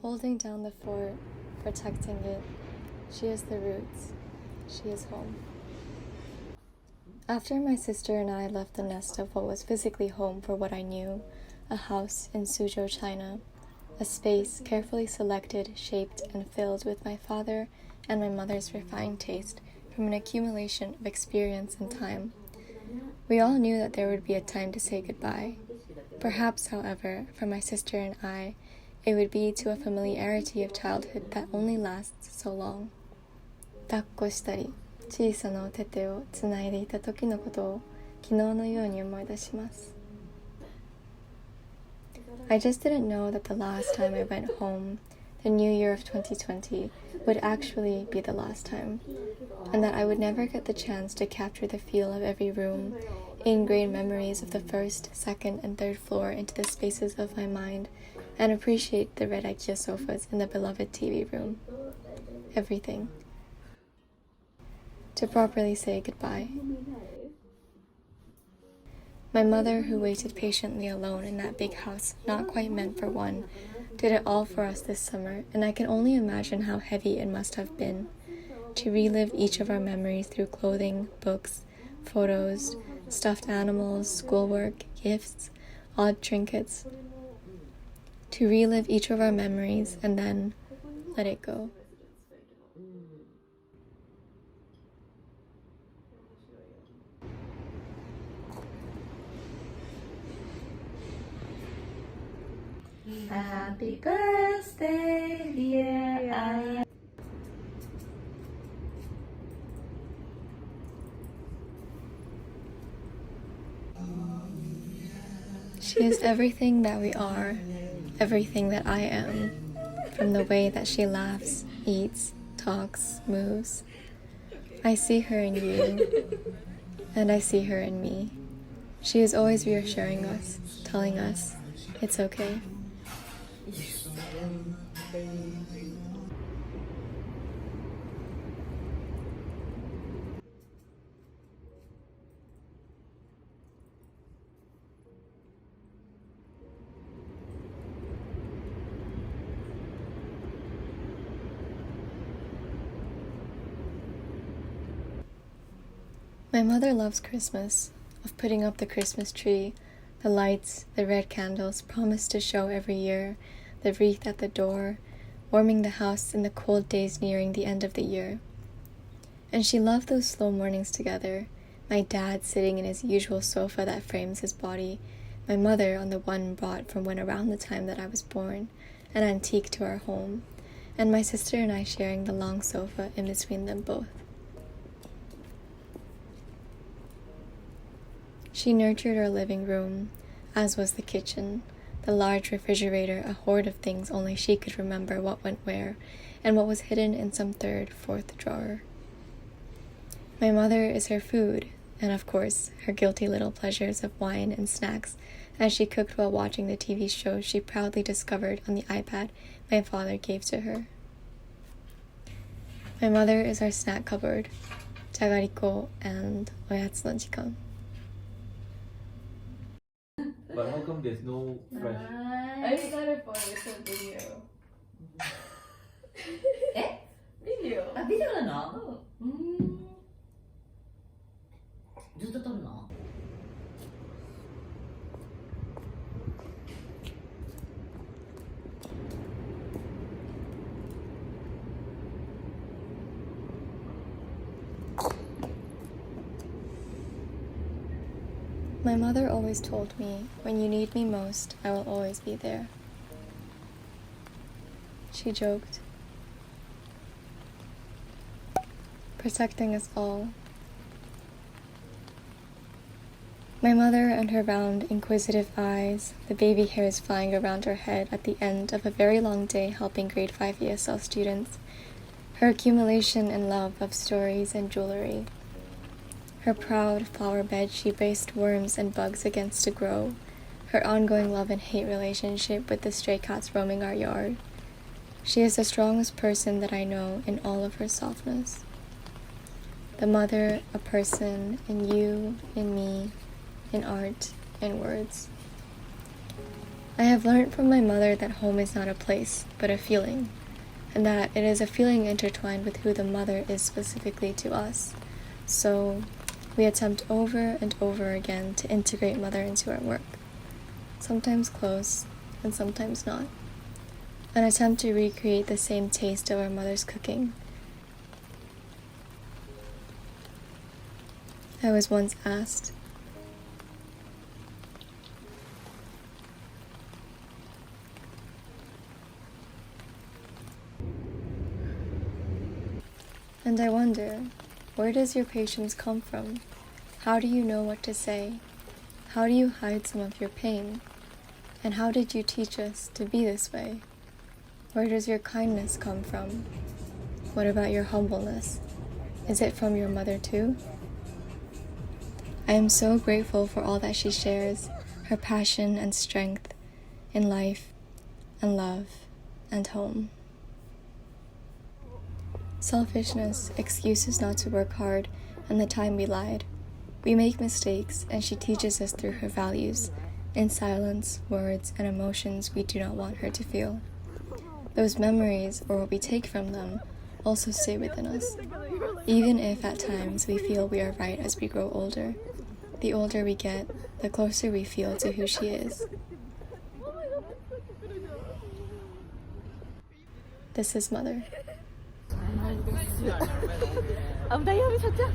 Holding down the fort, protecting it, she is the roots. She is home. After my sister and I left the nest of what was physically home for what I knew, a house in Suzhou, China, a space carefully selected, shaped, and filled with my father and my mother's refined taste from an accumulation of experience and time. We all knew that there would be a time to say goodbye. Perhaps, however, for my sister and I, it would be to a familiarity of childhood that only lasts so long. 抱っこしたり、小さなお手手をつないでいた時のことを昨日のように思い出します。I just didn't know that the last time I went home, the new year of 2020, would actually be the last time, and that I would never get the chance to capture the feel of every room, ingrain memories of the first, second, and third floor into the spaces of my mind, and appreciate the red IKEA sofas in the beloved TV room. Everything. To properly say goodbye. My mother, who waited patiently alone in that big house, not quite meant for one, did it all for us this summer, and I can only imagine how heavy it must have been. To relive each of our memories through clothing, books, photos, stuffed animals, schoolwork, gifts, odd trinkets. To relive each of our memories and then let it go. Happy birthday, dear I. She is everything that we are, everything that I am, from the way that she laughs, eats, talks, moves. I see her in you, and I see her in me. She is always reassuring us, telling us, it's okay. My mother loves Christmas, of putting up the Christmas tree, the lights, the red candles promised to show every year, the wreath at the door, warming the house in the cold days nearing the end of the year. And she loved those slow mornings together, my dad sitting in his usual sofa that frames his body, my mother on the one brought from when around the time that I was born, an antique to our home, and my sister and I sharing the long sofa in between them both. She nurtured our living room, as was the kitchen, the large refrigerator, a hoard of things only she could remember what went where, and what was hidden in some third, fourth drawer. My mother is her food, and of course, her guilty little pleasures of wine and snacks, as she cooked while watching the TV shows she proudly discovered on the iPad my father gave to her. My mother is our snack cupboard, jagariko and oyatsu no jikan. But how come there's no fresh? I started for this video. え video? あ、ビデオなの？ずっと撮るの？ My mother always told me, when you need me most, I will always be there. She joked, protecting us all. My mother and her round, inquisitive eyes, the baby hairs flying around her head at the end of a very long day helping grade 5 ESL students, her accumulation and love of stories and jewelry. Her proud flower bed she braced worms and bugs against to grow, her ongoing love and hate relationship with the stray cats roaming our yard. She is the strongest person that I know in all of her softness. The mother, a person, in you, in me, in art, in words. I have learned from my mother that home is not a place, but a feeling, and that it is a feeling intertwined with who the mother is specifically to us. So we attempt over and over again to integrate mother into our work, sometimes close and sometimes not. An attempt to recreate the same taste of our mother's cooking. I was once asked, and I wonder, where does your patience come from? How do you know what to say? How do you hide some of your pain? And how did you teach us to be this way? Where does your kindness come from? What about your humbleness? Is it from your mother too? I am so grateful for all that she shares, her passion and strength in life and love and home. Selfishness, excuses not to work hard, and the time we lied. We make mistakes, and she teaches us through her values, in silence, words, and emotions we do not want her to feel. Those memories, or what we take from them, also stay within us, even if at times we feel we are right as we grow older. The older we get, the closer we feel to who she is. This is Mother. 나 여기 살짝.